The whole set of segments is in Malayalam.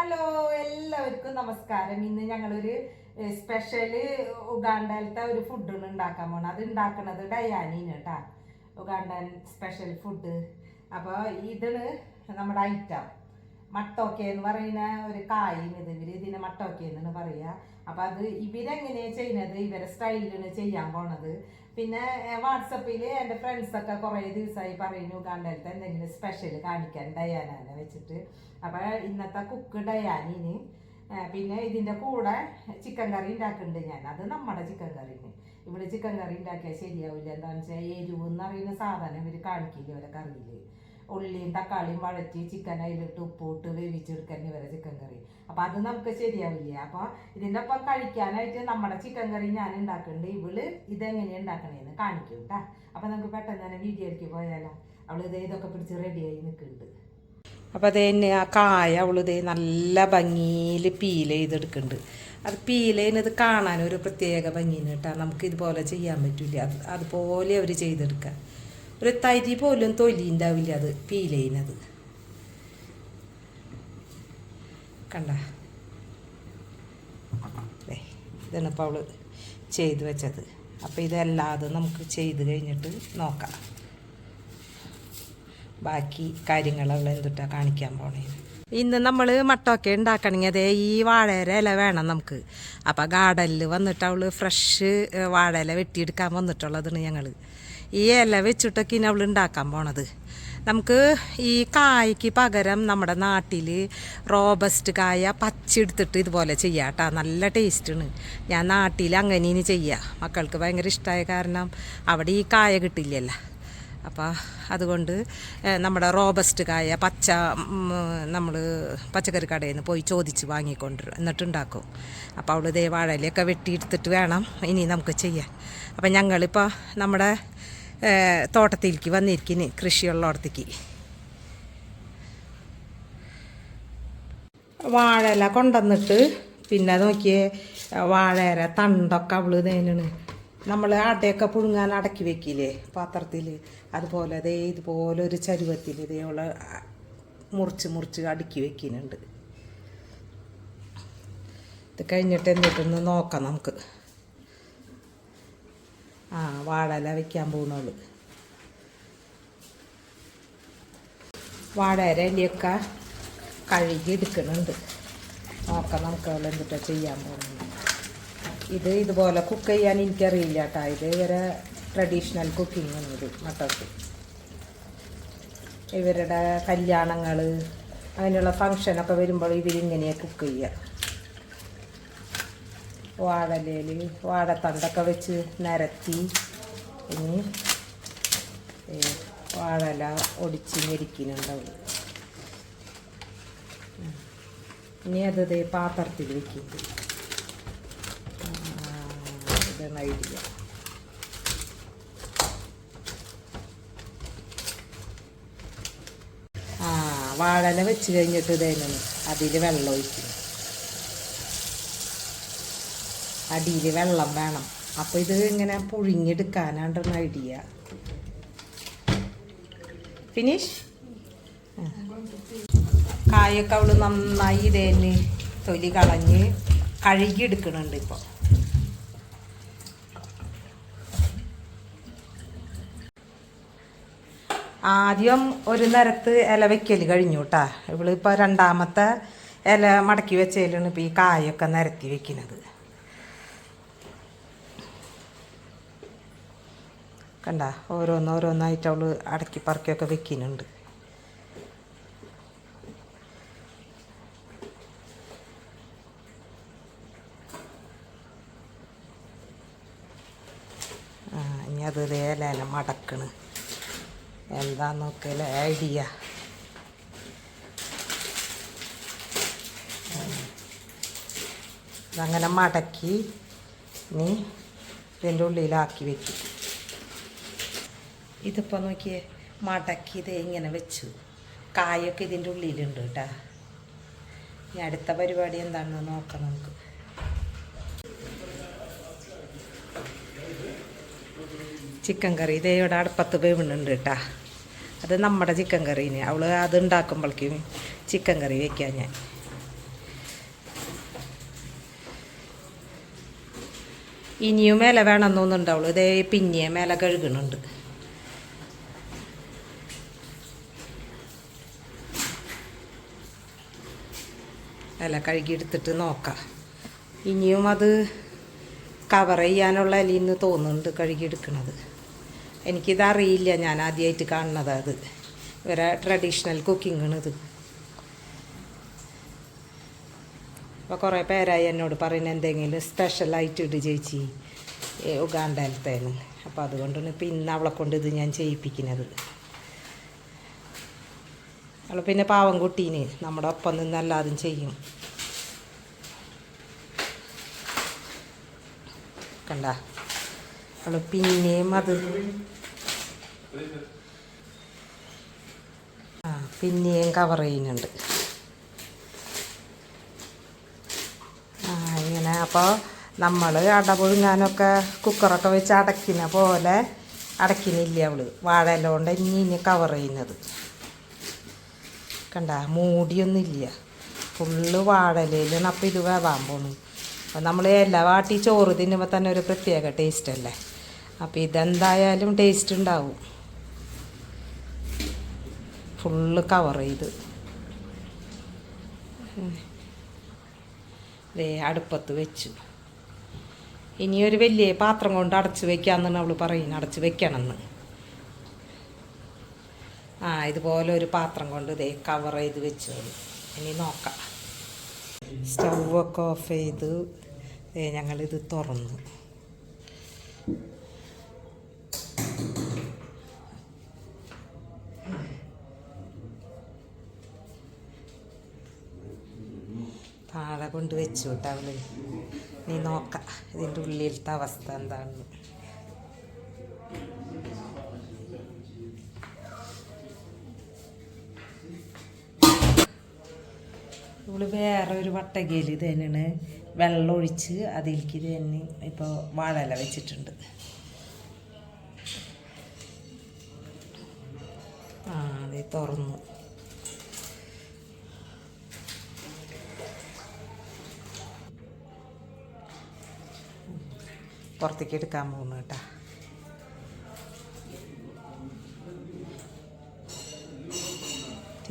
ഹലോ എല്ലാവർക്കും നമസ്കാരം. ഇന്ന് ഞങ്ങളൊരു സ്പെഷ്യല് ഉഗാണ്ടയിലത്തെ ഒരു ഫുഡാണ് ഉണ്ടാക്കാൻ പോണത്. അത് ഉണ്ടാക്കുന്നത് ഡയാനീന് കേട്ടാ, ഉഗാണ്ടൻ സ്പെഷ്യൽ ഫുഡ്. അപ്പോൾ ഇതാണ് നമ്മുടെ ഐറ്റം. മട്ടോക്കെ എന്ന് പറയുന്ന ഒരു കായും ഇതിനെ മട്ടോക്കെ എന്നാണ് പറയുക. അപ്പം അത് ഇവരെങ്ങനെയാണ് ചെയ്യുന്നത്, ഇവരെ സ്റ്റൈലിലാണ് ചെയ്യാൻ പോണത്. പിന്നെ വാട്സപ്പിൽ എൻ്റെ ഫ്രണ്ട്സൊക്കെ കുറേ ദിവസമായി പറയുന്നു ഉഗാണ്ടയിലത്തെ എന്തെങ്കിലും സ്പെഷ്യൽ കാണിക്കാൻ ഡയാനെ വെച്ചിട്ട്. അപ്പോൾ ഇന്നത്തെ കുക്ക് ഡയാനിന്. പിന്നെ ഇതിൻ്റെ കൂടെ ചിക്കൻ കറി ഉണ്ടാക്കുന്നുണ്ട് ഞാൻ. അത് നമ്മുടെ ചിക്കൻ കറിന്. ഇവിടെ ചിക്കൻ കറി ഉണ്ടാക്കിയാൽ ശരിയാവില്ല. എന്താണെന്ന് വെച്ചാൽ എരിവ് എന്ന് പറയുന്ന സാധനം ഇവർ കാണിക്കില്ല ഇവരെ കറിയിൽ. ഉള്ളിയും തക്കാളിയും വഴറ്റി ചിക്കൻ അതിലിട്ട് ഉപ്പിട്ട് വേവിച്ചെടുക്കാൻ ഇവരെ ചിക്കൻ കറി. അപ്പം അത് നമുക്ക് ശരിയാവില്ല. അപ്പോൾ ഇതിൻ്റെ ഒപ്പം കഴിക്കാനായിട്ട് നമ്മുടെ ചിക്കൻ കറി ഞാൻ ഉണ്ടാക്കുന്നുണ്ട്. ഇവള് ഇതെങ്ങനെയാണ് ഉണ്ടാക്കണേന്ന് കാണിക്കും കേട്ടാ. അപ്പം നമുക്ക് പെട്ടെന്ന് തന്നെ വീഡിയോയിലേക്ക് പോയാലോ. അവൾ ഇതൊക്കെ പിടിച്ച് റെഡിയായി നിൽക്കുന്നുണ്ട്. അപ്പോൾ അത് തന്നെ ആ കായ അവളിത് നല്ല ഭംഗിയിൽ പീൽ ചെയ്തെടുക്കുന്നുണ്ട്. അത് പീൽ ചെയ്യുന്നത് കാണാൻ ഒരു പ്രത്യേക ഭംഗിന് കേട്ടാ. നമുക്ക് ഇതുപോലെ ചെയ്യാൻ പറ്റില്ല. അതുപോലെ അവർ ചെയ്തെടുക്കുക. ഒരു തരി പോലും തൊലി ഉണ്ടാവില്ല അത് പീൽ ചെയ്യുന്നത്. കണ്ട ഇതാണ് ഇപ്പോൾ അവൾ ചെയ്ത് വെച്ചത്. അപ്പോൾ ഇതല്ലാതെ നമുക്ക് ചെയ്ത് കഴിഞ്ഞിട്ട് നോക്കാം ബാക്കി കാര്യങ്ങൾ അവൾ എന്തിട്ടാ കാണിക്കാൻ പോണേ. ഇന്ന് നമ്മൾ മട്ടൊക്കെ ഉണ്ടാക്കണമെങ്കിൽ അതേ ഈ വാഴയില ഇല വേണം നമുക്ക്. അപ്പോൾ ഗാർഡനിൽ വന്നിട്ട് അവൾ ഫ്രഷ് വാഴയില വെട്ടിയെടുക്കാൻ വന്നിട്ടുള്ളതാണ് ഞങ്ങൾ. ഈ ഇല വെച്ചിട്ടൊക്കെ ഇനി അവൾ ഉണ്ടാക്കാൻ പോണത്. നമുക്ക് ഈ കായ്ക്ക് പകരം നമ്മുടെ നാട്ടിൽ റോബസ്റ്റ് കായ പച്ചെടുത്തിട്ട് ഇതുപോലെ ചെയ്യാം കേട്ടോ. നല്ല ടേസ്റ്റാണ്. ഞാൻ നാട്ടിൽ അങ്ങനെ ചെയ്യുക. മക്കൾക്ക് ഭയങ്കര ഇഷ്ടമായ കാരണം അവിടെ ഈ കായ കിട്ടില്ലല്ലോ. അപ്പോൾ അതുകൊണ്ട് നമ്മുടെ റോബസ്റ്റ് കായ പച്ച നമ്മൾ പച്ചക്കറി കടയിൽ നിന്ന് പോയി ചോദിച്ച് വാങ്ങിക്കൊണ്ടിരും, എന്നിട്ടുണ്ടാക്കും. അപ്പോൾ അവൾ ഇതേ വാഴയിലൊക്കെ വെട്ടിയെടുത്തിട്ട് വേണം ഇനി നമുക്ക് ചെയ്യാൻ. അപ്പം ഞങ്ങളിപ്പോൾ നമ്മുടെ തോട്ടത്തിലേക്ക് വന്നിരിക്കുന്നു, കൃഷിയുള്ളടത്തേക്ക്. വാഴയില കൊണ്ടുവന്നിട്ട് പിന്നെ നോക്കിയേ വാഴയില തണ്ടൊക്കെ അവൾ തന്നെയാണ് നമ്മൾ അടയൊക്കെ പുഴുങ്ങാൻ അടക്കി വെക്കില്ലേ പാത്രത്തിൽ, അതുപോലെ അതേ ഇതുപോലെ ഒരു ചരുവത്തിൽ ഇതേപോലെ മുറിച്ച് അടുക്കി വെക്കുന്നുണ്ട്. ഇത് കഴിഞ്ഞിട്ട് എന്നിട്ടൊന്ന് നോക്കാം നമുക്ക്. വാഴയില വെക്കാൻ പോകുന്നുള്ളു. വാഴയില ഇലയൊക്കെ കഴുകി എടുക്കുന്നുണ്ട്. നോക്കാം നമുക്ക് അവൾ എന്നിട്ടാ ചെയ്യാൻ പോകുന്നത്. ഇത് ഇതുപോലെ കുക്ക് ചെയ്യാൻ എനിക്കറിയില്ല കേട്ടോ. ഇത് ഇവരെ ട്രഡീഷണൽ കുക്കിംഗ് ആണ് ഇത് മട്ടോക്ക്. ഇവരുടെ കല്യാണങ്ങൾ അങ്ങനെയുള്ള ഫങ്ഷനൊക്കെ വരുമ്പോൾ ഇവരിങ്ങനെയാണ് കുക്ക് ചെയ്യുക. വാഴയിലയിൽ വാഴത്തണ്ടൊക്കെ വെച്ച് നിരത്തി ഇനി വാഴയില ഒടിച്ച് ഞെരിക്കുന്നുണ്ടാവും. ഇനി അത് പാത്രത്തിൽ വെക്കുന്നത് ഇതാണ് ഐഡിയ. വാഴയില വെച്ച് കഴിഞ്ഞിട്ട് ഇതേനാണ് അതിൽ വെള്ളം ഒഴിക്കും. അടിയിൽ വെള്ളം വേണം. അപ്പോൾ ഇത് ഇങ്ങനെ പുഴുങ്ങിയെടുക്കാനാണ് ഐഡിയ. ഫിനിഷ്. കായൊക്കെ അവൾ നന്നായി ഇതേന് തൊലി കളഞ്ഞ് കഴുകിയെടുക്കണുണ്ട്. ഇപ്പോൾ ആദ്യം ഒരു നിരത്ത് ഇല വെക്കൽ കഴിഞ്ഞു കേട്ടാ. ഇവളിപ്പോൾ രണ്ടാമത്തെ ഇല മടക്കി വെച്ചതിലാണ് ഇപ്പോൾ ഈ കായൊക്കെ നിരത്തി വെക്കുന്നത്. കണ്ട ഓരോന്നോരോന്നായിട്ട് അവൾ അടക്കി പറക്കിയൊക്കെ വെക്കുന്നുണ്ട്. ഇനി അത് ഇല മടക്കണ് എന്താന്ന് നോക്കല ഐഡിയ. അതങ്ങനെ മടക്കി ഇനി ഇതിൻ്റെ ഉള്ളിലാക്കി വെക്കും. ഇതിപ്പോൾ നോക്കിയേ മടക്കി ഇത് ഇങ്ങനെ വെച്ചു. കായൊക്കെ ഇതിൻ്റെ ഉള്ളിലുണ്ട് കേട്ടോ. ഇനി അടുത്ത പരിപാടി എന്താണെന്ന് നോക്കാം നമുക്ക്. ചിക്കൻ കറി ഇതേ ഇവിടെ അടുപ്പത്ത് വേവുന്നുണ്ട് കേട്ടാ. അത് നമ്മുടെ ചിക്കൻ കറീന് അവൾ അത് ഉണ്ടാക്കുമ്പോഴേക്കും ചിക്കൻ കറി വയ്ക്കാൻ ഞാൻ ഇനിയും ഇല വേണമെന്നൊന്നുണ്ടാവുള്ളൂ. ഇതേ പിന്നെയും ഇല കഴുകണുണ്ട്. ഇല കഴുകിയെടുത്തിട്ട് നോക്കാം. ഇനിയും അത് കവർ ചെയ്യാനുള്ള ഇലയെന്ന് തോന്നുന്നുണ്ട് കഴുകിയെടുക്കണത്. എനിക്കിതറിയില്ല, ഞാൻ ആദ്യമായിട്ട് കാണുന്നത്. അത് ഇവരെ ട്രഡീഷണൽ കുക്കിങ്ങാണിത്. അപ്പോൾ കുറേ പേരായി എന്നോട് പറയുന്നത് എന്തെങ്കിലും സ്പെഷ്യലായിട്ട് ഇട് ചേച്ചി ഉഗാണ്ടയിലത്തേന്ന്. അപ്പോൾ അതുകൊണ്ടാണ് ഇപ്പം ഇന്ന് അവളെ കൊണ്ട് ഇത് ഞാൻ ചെയ്യിപ്പിക്കുന്നത്. അവൾ പിന്നെ പാവം കുട്ടീന് നമ്മുടെ ഒപ്പം നിന്ന് എല്ലാതും ചെയ്യും. കണ്ട അവൾ പിന്നെയും അത് പിന്നെയും കവർ ചെയ്യുന്നുണ്ട്. ഇങ്ങനെ അപ്പോൾ നമ്മൾ അട പുഴുങ്ങാനൊക്കെ കുക്കറൊക്കെ വെച്ച് അടയ്ക്കുന്ന പോലെ അടയ്ക്കുന്നില്ല അവൾ. വാഴയില കൊണ്ട് ഇനി കവർ ചെയ്യുന്നത് കണ്ട. മൂടിയൊന്നുമില്ല, ഫുള്ള് വാഴയിലാണ്. അപ്പോൾ ഇത് വേവാൻ പോണു. അപ്പോൾ നമ്മൾ എല്ലാ വാട്ടി ചോറ് തിന്നുമ്പോൾ തന്നെ ഒരു പ്രത്യേക ടേസ്റ്റ് അല്ലേ. അപ്പോൾ ഇതെന്തായാലും ടേസ്റ്റ് ഉണ്ടാവും. ഫുള്ള് കവർ ചെയ്ത് അടുപ്പത്ത് വെച്ചു. ഇനിയൊരു വലിയ പാത്രം കൊണ്ട് അടച്ച് വെക്കാമെന്നാണ് അവൾ പറയുന്നത്. അടച്ച് വെക്കണമെന്ന്. ഇതുപോലെ ഒരു പാത്രം കൊണ്ട് ഇതേ കവർ ചെയ്ത് വെച്ചു. ഇനി നോക്കാം. സ്റ്റൗവൊക്കെ ഓഫ് ചെയ്ത് ഞങ്ങളിത് തുറന്നു. താഴെ കൊണ്ട് വെച്ചു കേട്ടോ അവൾ. നീ നോക്കാം ഇതിൻ്റെ ഉള്ളിലത്തെ അവസ്ഥ എന്താണെന്ന്. ഇവള് വേറെ ഒരു വട്ടകയിൽ ഇത് തന്നെയാണ് വെള്ളം ഒഴിച്ച് അതിലേക്ക് ഇത് തന്നെ ഇപ്പോൾ വാഴയില വെച്ചിട്ടുണ്ട്. അത് തുറന്നു. പുറത്തേക്ക് എടുക്കാൻ പോകുന്നു കേട്ടോ.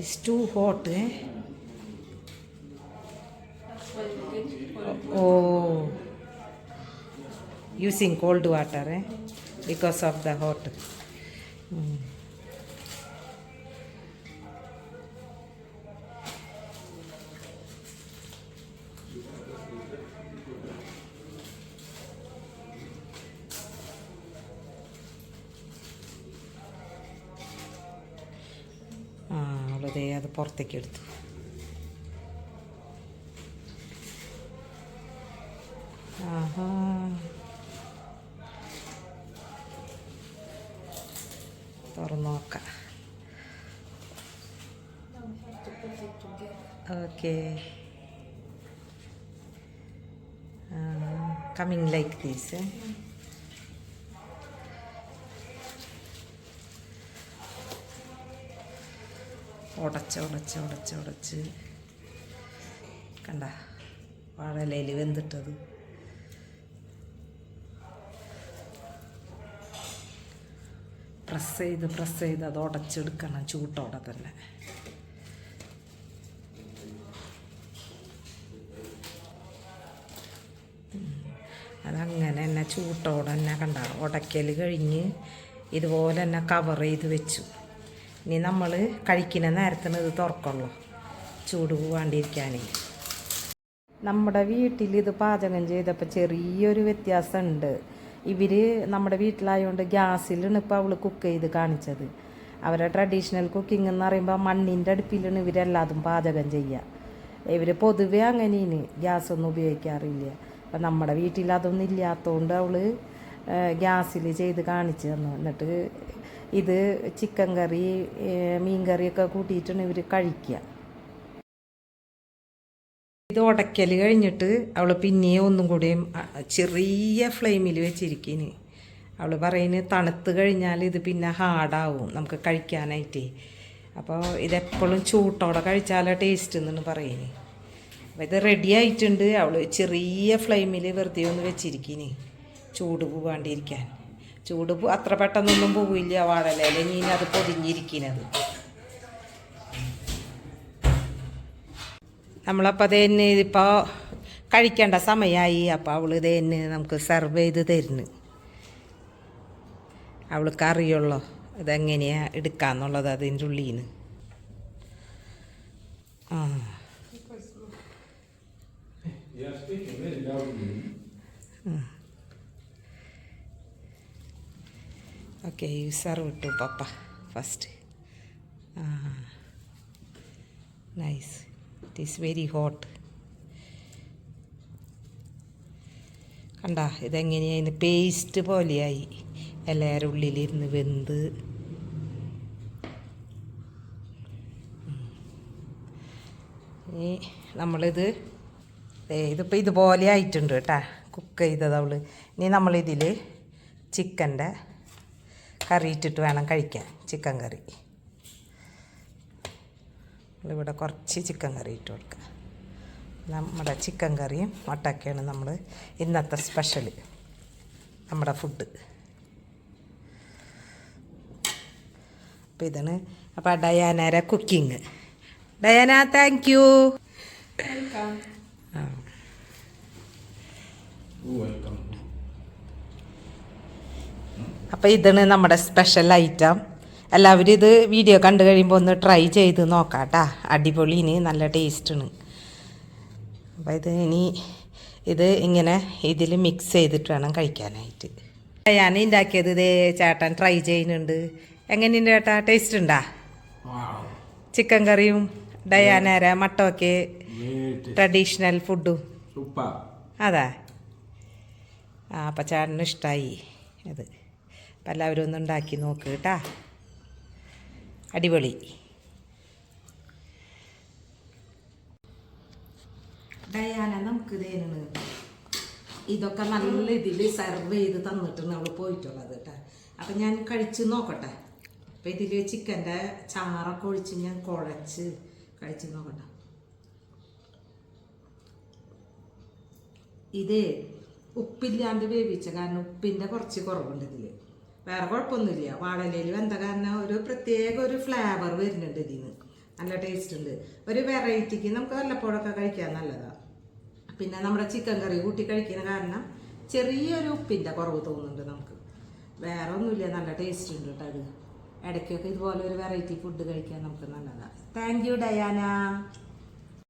It's too hot. using cold water because of the hot. അവളതേ അത് പുറത്തേക്ക് എടുത്തു. തുറന്നു നോക്കാം. Okay, coming like these. ഉടച്ച് കണ്ട വാഴയിലയിൽ വെന്തിട്ടത്. പ്രസ് ചെയ്ത് അത് ഉടച്ചെടുക്കണം ചൂട്ടോടെ തന്നെ. അതങ്ങനെ തന്നെ ചൂട്ടോടെ തന്നെ കണ്ട ഉടയ്ക്കൽ കഴിഞ്ഞ് ഇതുപോലെ തന്നെ കവർ ചെയ്ത് വെച്ചു. ഇനി നമ്മൾ കഴിക്കുന്ന നേരത്തിന് ഇത് തുറക്കുള്ളൂ, ചൂട് പോവാണ്ടിരിക്കാനേ. നമ്മുടെ വീട്ടിൽ ഇത് പാചകം ചെയ്തപ്പോൾ ചെറിയൊരു വ്യത്യാസമുണ്ട്. ഇവർ നമ്മുടെ വീട്ടിലായതുകൊണ്ട് ഗ്യാസിലാണ് ഇപ്പോൾ അവൾ കുക്ക് ചെയ്ത് കാണിച്ചത്. അവരുടെ ട്രഡീഷണൽ കുക്കിംഗ് എന്ന് പറയുമ്പോൾ മണ്ണിൻ്റെ അടുപ്പിലാണ് ഇവരെല്ലാതും പാചകം ചെയ്യുക. ഇവർ പൊതുവെ അങ്ങനെയാണ്, ഗ്യാസൊന്നും ഉപയോഗിക്കാറില്ല. അപ്പം നമ്മുടെ വീട്ടിൽ അതൊന്നും ഇല്ലാത്തതുകൊണ്ട് അവൾ ഗ്യാസിൽ ചെയ്ത് കാണിച്ചു തന്നു. എന്നിട്ട് ഇത് ചിക്കൻ കറി മീൻ കറിയൊക്കെ കൂട്ടിയിട്ടാണ് ഇവർ കഴിക്കുക. ഇത് ഉടയ്ക്കൽ കഴിഞ്ഞിട്ട് അവൾ പിന്നെയും ഒന്നും കൂടിയും ചെറിയ ഫ്ലെയിമിൽ വെച്ചിരിക്കുന്നു. അവൾ പറയുന്നത് തണുത്ത് കഴിഞ്ഞാൽ ഇത് പിന്നെ ഹാർഡാവും നമുക്ക് കഴിക്കാനായിട്ട്. അപ്പോൾ ഇതെപ്പോഴും ചൂട്ടോടെ കഴിച്ചാലേ ടേസ്റ്റ് എന്നാണ് പറയുന്നത്. അപ്പോൾ ഇത് റെഡി ആയിട്ടുണ്ട്. അവൾ ചെറിയ ഫ്ലെയിമിൽ വെറുതെ ഒന്ന് വെച്ചിരിക്കുന്നു. ചൂട് പോവാണ്ടിരിക്കാൻ. ചൂട് അത്ര പെട്ടെന്നൊന്നും പോവില്ല വാഴയില, ഇനി അത് പൊതിഞ്ഞിരിക്കുന്നത്. നമ്മളപ്പോൾ തന്നെ ഇതിപ്പോൾ കഴിക്കേണ്ട സമയമായി. അപ്പോൾ അവൾ തന്നെ നമുക്ക് സെർവ് ചെയ്ത് തരുന്നു. അവൾക്ക് അറിയുള്ളൂ ഇതെങ്ങനെയാണ് എടുക്കാന്നുള്ളത് അതിൻ്റെ ഉള്ളിൽ നിന്ന്. ഓക്കെ, യു സെർവ് ടു പപ്പ first. Nice, it is very hot. കണ്ട ഇതെങ്ങനെയായിരുന്നു, പേസ്റ്റ് പോലെയായി എല്ലാവരും ഉള്ളിലിരുന്ന് വെന്ത്. ഇനി നമ്മളിത് ഇതിപ്പോൾ ഇതുപോലെ ആയിട്ടുണ്ട് കേട്ടോ, കുക്ക് ചെയ്തത് അവൾ. ഇനി നമ്മളിതിൽ ചിക്കൻ്റെ കറി ഇട്ടിട്ട് വേണം കഴിക്കാൻ. ചിക്കൻ കറി ഇവിടെ കുറച്ച് ചിക്കൻ കറി ഇട്ട് കൊടുക്കുക. നമ്മുടെ ചിക്കൻ കറിയും മുട്ടയൊക്കെയാണ് നമ്മൾ ഇന്നത്തെ സ്പെഷ്യൽ, നമ്മുടെ ഫുഡ്. അപ്പോൾ ഇതാണ് അപ്പോൾ ഡയാനയുടെ കുക്കിങ്. Diana, thank you. അപ്പോൾ ഇതാണ് നമ്മുടെ സ്പെഷ്യൽ ഐറ്റം. എല്ലാവരും ഇത് വീഡിയോ കണ്ടു കഴിയുമ്പോൾ ഒന്ന് ട്രൈ ചെയ്ത് നോക്കാം കേട്ടോ. അടിപൊളിന് നല്ല ടേസ്റ്റാണ്. അപ്പോൾ ഇത് ഇങ്ങനെ ഇതിൽ മിക്സ് ചെയ്തിട്ട് വേണം കഴിക്കാനായിട്ട്. ഞാൻ ഉണ്ടാക്കിയത് ഇതേ ചേട്ടൻ ട്രൈ ചെയ്യുന്നുണ്ട്. എങ്ങനെയുണ്ട് ചേട്ടാ, ടേസ്റ്റ് ഉണ്ടാ? ചിക്കൻ കറിയും ഡയാനര മട്ടൊക്കെ ട്രഡീഷണൽ ഫുഡും. അതെ, അപ്പം ചേട്ടന് ഇഷ്ടമായി അത്. അപ്പം എല്ലാവരും ഒന്ന് ഉണ്ടാക്കി നോക്ക് കേട്ടാ, അടിപൊളി. ഡയാന നമുക്ക് ഇതേനാണ് ഇതൊക്കെ നല്ല ഇതിൽ സെർവ് ചെയ്ത് തന്നിട്ടാണ് അവൾ പോയിട്ടുള്ളത് കേട്ടോ. അപ്പം ഞാൻ കഴിച്ച് നോക്കട്ടെ. അപ്പം ഇതിൽ ചിക്കൻ്റെ ചാറൊക്കെ ഒഴിച്ച് ഞാൻ കുഴച്ച് കഴിച്ച് നോക്കട്ടെ. ഇത് ഉപ്പില്ലാണ്ട് വേവിച്ച കാരണം ഉപ്പിൻ്റെ കുറച്ച് കുറവുണ്ട് ഇതിൽ. വേറെ കുഴപ്പമൊന്നുമില്ല. വാഴയിലയിൽ വെന്ത കാരണം ഒരു പ്രത്യേക ഒരു ഫ്ലേവർ വരുന്നുണ്ട് ഇതിന്. നല്ല ടേസ്റ്റ് ഉണ്ട്. ഒരു വെറൈറ്റിക്ക് നമുക്ക് വല്ലപ്പോഴൊക്കെ കഴിക്കാൻ നല്ലതാണ്. പിന്നെ നമ്മുടെ ചിക്കൻ കറി കൂട്ടി കഴിക്കുന്ന കാരണം ചെറിയൊരു ഉപ്പിൻ്റെ കുറവ് തോന്നുന്നുണ്ട് നമുക്ക്. വേറെ ഒന്നുമില്ല, നല്ല ടേസ്റ്റ് ഉണ്ട് കേട്ടോ. അത് ഇടയ്ക്കൊക്കെ ഇതുപോലെ ഒരു വെറൈറ്റി ഫുഡ് കഴിക്കാൻ നമുക്ക് നല്ലതാണ്. Thank you Diana.